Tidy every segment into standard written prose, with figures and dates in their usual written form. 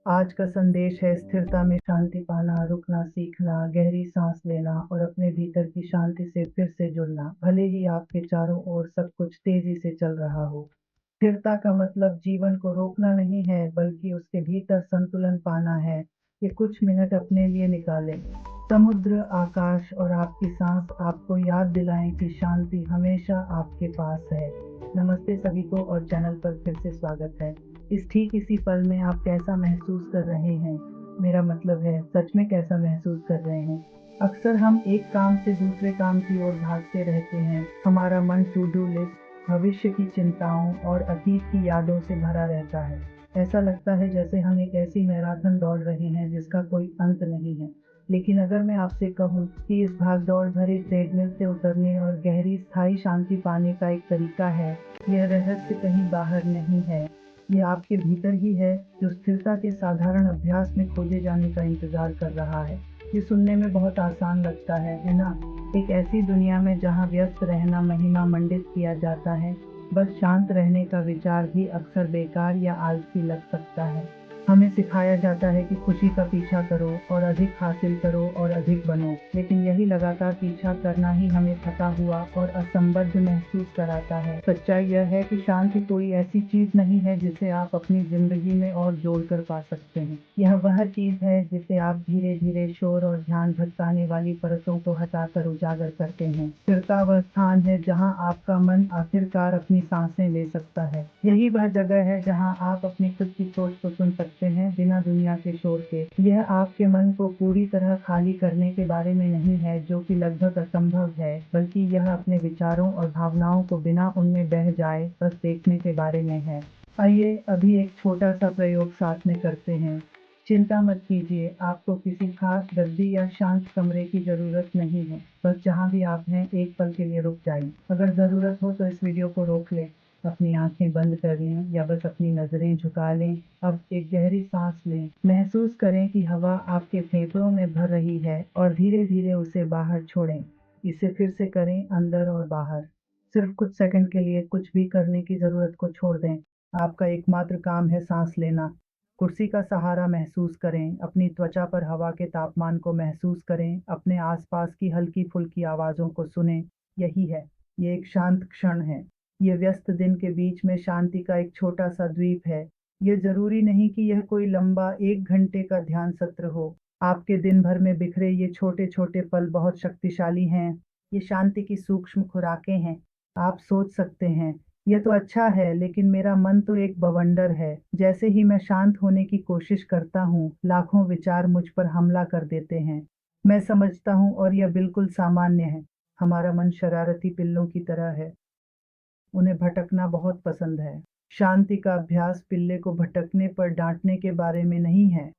आज का संदेश है स्थिरता में शांति पाना, रुकना सीखना, गहरी सांस लेना और अपने भीतर की शांति से फिर से जुड़ना। भले ही आपके चारों ओर सब कुछ तेजी से चल रहा हो, स्थिरता का मतलब जीवन को रोकना नहीं है, बल्कि उसके भीतर संतुलन पाना है। ये कुछ मिनट अपने लिए निकालें। समुद्र, आकाश और आपकी सांस आपको याद दिलाएं कि शांति हमेशा आपके पास है। नमस्ते सभी को और चैनल पर फिर से स्वागत है। ठीक इसी पल में आप कैसा महसूस कर रहे हैं? मेरा मतलब है सच में कैसा महसूस कर रहे हैं? अक्सर हम एक काम से दूसरे काम की ओर भागते रहते हैं। हमारा मन टू डू लिस्ट, भविष्य की चिंताओं और अतीत की यादों से भरा रहता है। ऐसा लगता है जैसे हम एक ऐसी मैराथन दौड़ रहे हैं जिसका कोई अंत नहीं है। लेकिन अगर मैं आपसे कहूँ कि इस भाग-दौड़ भरे ट्रेडमिल से उतरने और गहरी स्थायी शांति पाने का एक तरीका है, यह रहस्य कहीं बाहर नहीं है। ये आपके भीतर ही है, जो स्थिरता के साधारण अभ्यास में खोजे जाने का इंतजार कर रहा है। ये सुनने में बहुत आसान लगता है ना? एक ऐसी दुनिया में जहाँ व्यस्त रहना महिमा मंडित किया जाता है, बस शांत रहने का विचार भी अक्सर बेकार या आलसी लग सकता है। हमें सिखाया जाता है कि खुशी का पीछा करो और अधिक हासिल करो और अधिक बनो, लेकिन यही लगातार पीछा करना ही हमें थका हुआ और असंबद्ध महसूस कराता है। सच्चाई यह है कि शांति कोई ऐसी चीज नहीं है जिसे आप अपनी जिंदगी में और जोड़कर पा सकते हैं। यह वह चीज है जिसे आप धीरे धीरे शोर और ध्यान भटकाने वाली परतों को हटाकर उजागर करते हैं। स्थिरता वह स्थान है जहाँ आपका मन आखिरकार अपनी सांसें ले सकता है। यही वह जगह है जहाँ आप अपनी खुद की सोच को सुन सकते हैं बिना दुनिया के शोर के। यह आपके मन को पूरी तरह खाली करने के बारे में नहीं है, जो कि लगभग असंभव है, बल्कि यह अपने विचारों और भावनाओं को बिना उनमें बह जाए बस देखने के बारे में है। आइए अभी एक छोटा सा प्रयोग साथ में करते हैं। चिंता मत कीजिए, आपको किसी खास गद्दी या शांत कमरे की ज़रूरत नहीं है। बस जहाँ भी आप हैं, एक पल के लिए रुक जाइए। अगर ज़रूरत हो तो इस वीडियो को रोक लें, अपनी आंखें बंद कर लें या बस अपनी नज़रें झुका लें। अब एक गहरी सांस लें। महसूस करें कि हवा आपके फेफड़ों में भर रही है और धीरे-धीरे उसे बाहर छोड़ें। इसे फिर से करें, अंदर और बाहर। सिर्फ कुछ सेकंड के लिए कुछ भी करने की ज़रूरत को छोड़ दें। आपका एकमात्र काम है सांस लेना। कुर्सी का सहारा महसूस करें, अपनी त्वचा पर हवा के तापमान को महसूस करें, अपने आसपास की हल्की-फुल्की आवाज़ों को सुनें। यही है, ये एक शांत क्षण है। ये व्यस्त दिन के बीच में शांति का एक छोटा-सा द्वीप है। ये ज़रूरी नहीं कि यह कोई लंबा 1 घंटे का ध्यान सत्र हो। आपके दिन भर में बिखरे ये छोटे-छोटे पल बहुत शक्तिशाली हैं। ये शांति की सूक्ष्म खुराकें हैं। आप सोच सकते हैं, ये तो अच्छा है, लेकिन मेरा मन तो एक बवंडर है। जैसे ही मैं शांत होने की कोशिश करता हूँ, लाखों विचार मुझ पर हमला कर देते हैं। मैं समझता हूँ और यह बिल्कुल सामान्य है। हमारा मन शरारती पिल्लों की तरह है। उन्हें भटकना बहुत पसंद है। शांति का अभ्यास पिल्ले को भटकने पर डांटने के बारे में नहीं है।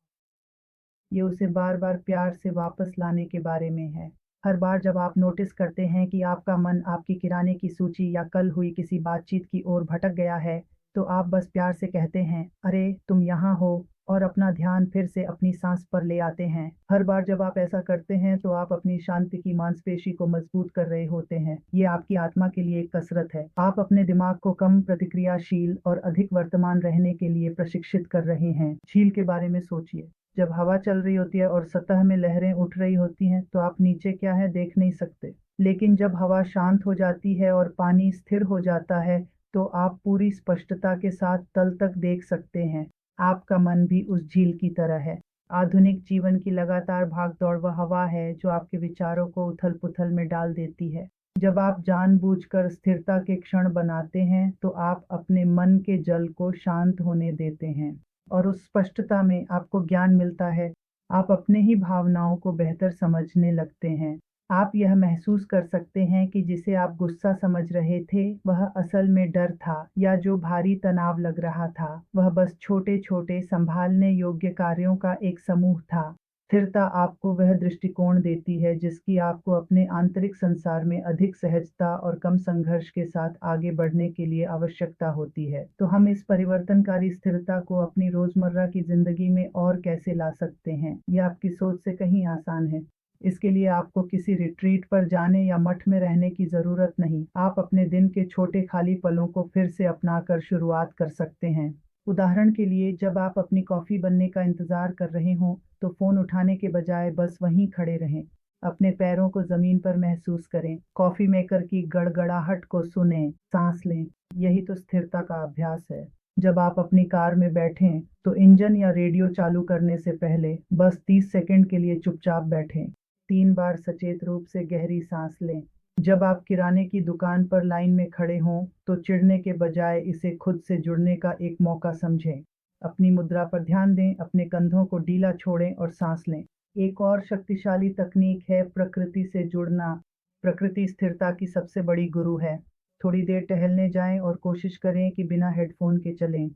ये उसे बार-बार प्यार से वापस लाने के बारे में है। हर बार जब आप नोटिस करते हैं कि आपका मन आपकी किराने की सूची या कल हुई किसी बातचीत की ओर भटक गया है, तो आप बस प्यार से कहते हैं, "अरे, तुम यहाँ हो" और अपना ध्यान फिर से अपनी सांस पर ले आते हैं। हर बार जब आप ऐसा करते हैं, तो आप अपनी शांति की मांसपेशी को मजबूत कर रहे होते हैं। ये आपकी आत्मा के लिए एक कसरत है। आप अपने दिमाग को कम प्रतिक्रियाशील और अधिक वर्तमान रहने के लिए प्रशिक्षित कर रहे हैं। झील के बारे में सोचिए। जब हवा चल रही होती है और सतह में लहरें उठ रही होती हैं, तो आप नीचे क्या है देख नहीं सकते। लेकिन जब हवा शांत हो जाती है और पानी स्थिर हो जाता है, तो आप पूरी स्पष्टता के साथ तल तक देख सकते हैं। आपका मन भी उस झील की तरह है। आधुनिक जीवन की लगातार भाग-दौड़ वह हवा है जो आपके विचारों को उथल-पुथल में डाल देती है। जब आप जानबूझकर स्थिरता के क्षण बनाते हैं, तो आप अपने मन के जल को शांत होने देते हैं। और उस स्पष्टता में आपको ज्ञान मिलता है। आप अपने ही भावनाओं को बेहतर समझने लगते हैं। आप यह महसूस कर सकते हैं कि जिसे आप गुस्सा समझ रहे थे, वह असल में डर था, या जो भारी तनाव लग रहा था, वह बस छोटे-छोटे संभालने योग्य कार्यों का एक समूह था। स्थिरता आपको वह दृष्टिकोण देती है जिसकी आपको अपने आंतरिक संसार में अधिक सहजता और कम संघर्ष के साथ आगे बढ़ने के लिए आवश्यकता होती है। तो हम इस परिवर्तनकारी स्थिरता को अपनी रोजमर्रा की जिंदगी में और कैसे ला सकते हैं? यह आपकी सोच से कहीं आसान है। इसके लिए आपको किसी रिट्रीट पर जाने या मठ में रहने की जरूरत नहीं। आप अपने दिन के छोटे खाली पलों को फिर से अपनाकर शुरुआत कर सकते हैं। उदाहरण के लिए, जब आप अपनी कॉफ़ी बनने का इंतज़ार कर रहे हों, तो फ़ोन उठाने के बजाय बस वहीं खड़े रहें। अपने पैरों को ज़मीन पर महसूस करें, कॉफ़ी मेकर की गड़गड़ाहट को सुनें, सांस लें। यही तो स्थिरता का अभ्यास है। जब आप अपनी कार में बैठें, तो इंजन या रेडियो चालू करने से पहले बस 30 सेकंड के लिए चुपचाप बैठें। 3 बार सचेत रूप से गहरी सांस लें। जब आप किराने की दुकान पर लाइन में खड़े हों, तो चिढ़ने के बजाय इसे खुद से जुड़ने का एक मौका समझें। अपनी मुद्रा पर ध्यान दें, अपने कंधों को ढीला छोड़ें और सांस लें। एक और शक्तिशाली तकनीक है प्रकृति से जुड़ना। प्रकृति स्थिरता की सबसे बड़ी गुरु है। थोड़ी देर टहलने जाएं और कोशिश करें कि बिना हेडफोन के चलें।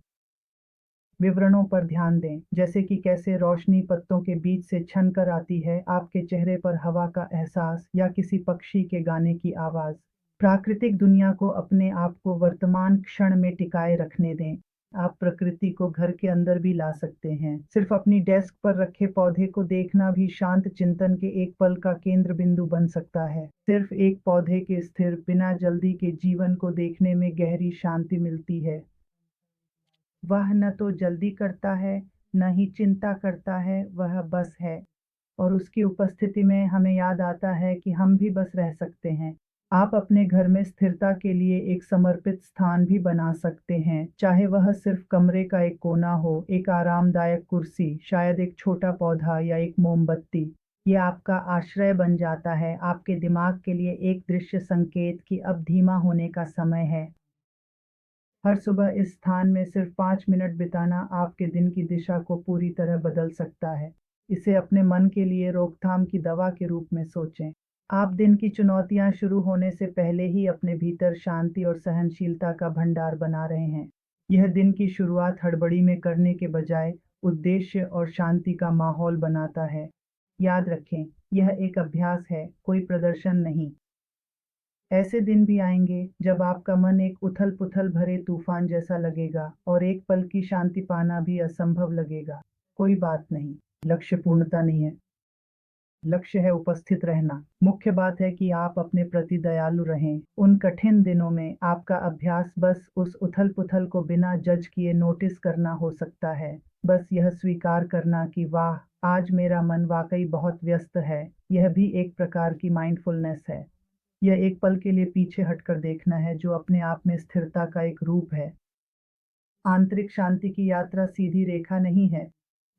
विवरणों पर ध्यान दें, जैसे कि कैसे रोशनी पत्तों के बीच से छन कर आती है, आपके चेहरे पर हवा का एहसास या किसी पक्षी के गाने की आवाज़। प्राकृतिक दुनिया को अपने आप को वर्तमान क्षण में टिकाए रखने दें। आप प्रकृति को घर के अंदर भी ला सकते हैं। सिर्फ अपनी डेस्क पर रखे पौधे को देखना भी शांत चिंतन के एक पल का केंद्र बिंदु बन सकता है। सिर्फ एक पौधे के स्थिर, बिना जल्दी के जीवन को देखने में गहरी शांति मिलती है। वह न तो जल्दी करता है, न ही चिंता करता है, वह बस है। और उसकी उपस्थिति में हमें याद आता है कि हम भी बस रह सकते हैं। आप अपने घर में स्थिरता के लिए एक समर्पित स्थान भी बना सकते हैं, चाहे वह सिर्फ कमरे का एक कोना हो, एक आरामदायक कुर्सी, शायद एक छोटा पौधा या एक मोमबत्ती। ये आपका आश्रय बन जाता है, आपके दिमाग के लिए एक दृश्य संकेत कि अब धीमा होने का समय है। हर सुबह इस स्थान में सिर्फ 5 मिनट बिताना आपके दिन की दिशा को पूरी तरह बदल सकता है। इसे अपने मन के लिए रोकथाम की दवा के रूप में सोचें। आप दिन की चुनौतियां शुरू होने से पहले ही अपने भीतर शांति और सहनशीलता का भंडार बना रहे हैं। यह दिन की शुरुआत हड़बड़ी में करने के बजाय उद्देश्य और शांति का माहौल बनाता है। याद रखें, यह एक अभ्यास है, कोई प्रदर्शन नहीं। ऐसे दिन भी आएंगे जब आपका मन एक उथल-पुथल भरे तूफान जैसा लगेगा और एक पल की शांति पाना भी असंभव लगेगा। कोई बात नहीं, लक्ष्य पूर्णता नहीं है। लक्ष्य है उपस्थित रहना। मुख्य बात है कि आप अपने प्रति दयालु रहें। उन कठिन दिनों में आपका अभ्यास बस उस उथल-पुथल को बिना जज किए नोटिस करना हो सकता है। बस यह स्वीकार करना कि वाह! आज मेरा मन वाक़ई बहुत व्यस्त है। यह भी एक प्रकार की माइंडफुलनेस है। यह एक पल के लिए पीछे हटकर देखना है, जो अपने आप में स्थिरता का एक रूप है। आंतरिक शांति की यात्रा सीधी रेखा नहीं है।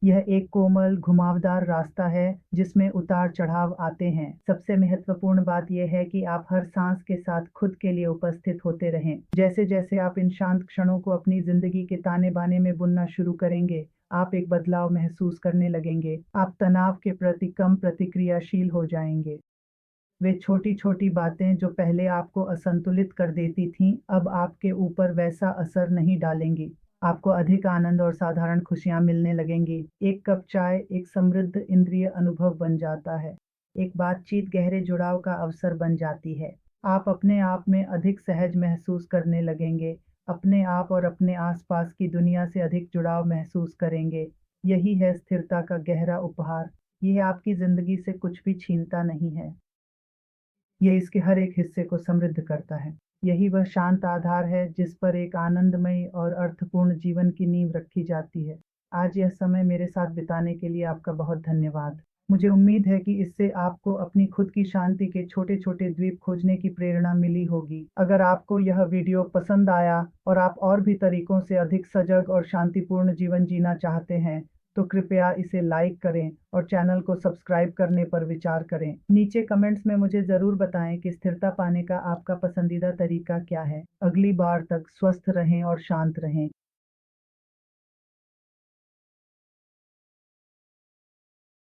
यह एक कोमल, घुमावदार रास्ता है जिसमें उतार-चढ़ाव आते हैं। सबसे महत्वपूर्ण बात यह है कि आप हर सांस के साथ खुद के लिए उपस्थित होते रहें। जैसे-जैसे आप इन शांत क्षणों को अपनी ज़िंदगी के ताने-बाने में बुनना शुरू करेंगे, आप एक बदलाव महसूस करने लगेंगे। आप तनाव के प्रति कम प्रतिक्रियाशील हो जाएंगे। वे छोटी-छोटी बातें जो पहले आपको असंतुलित कर देती थीं, अब आपके ऊपर वैसा असर नहीं डालेंगी। आपको अधिक आनंद और साधारण खुशियाँ मिलने लगेंगी। एक कप चाय एक समृद्ध इंद्रिय अनुभव बन जाता है। एक बातचीत गहरे जुड़ाव का अवसर बन जाती है। आप अपने आप में अधिक सहज महसूस करने लगेंगे। अपने आप और अपने आसपास की दुनिया से अधिक जुड़ाव महसूस करेंगे। यही है स्थिरता का गहरा उपहार। यह आपकी ज़िंदगी से कुछ भी छीनता नहीं है। ये इसके हर एक हिस्से को समृद्ध करता है। यही वह शांत आधार है जिस पर एक आनंदमयी और अर्थपूर्ण जीवन की नींव रखी जाती है। आज यह समय मेरे साथ बिताने के लिए आपका बहुत धन्यवाद। मुझे उम्मीद है कि इससे आपको अपनी खुद की शांति के छोटे-छोटे द्वीप खोजने की प्रेरणा मिली होगी। अगर आपको यह वीडियो पसंद आया और आप और भी तरीकों से अधिक सजग और शांतिपूर्ण जीवन जीना चाहते हैं, तो कृपया इसे लाइक करें और चैनल को सब्सक्राइब करने पर विचार करें। नीचे कमेंट्स में मुझे ज़रूर बताएं कि स्थिरता पाने का आपका पसंदीदा तरीका क्या है। अगली बार तक स्वस्थ रहें और शांत रहें।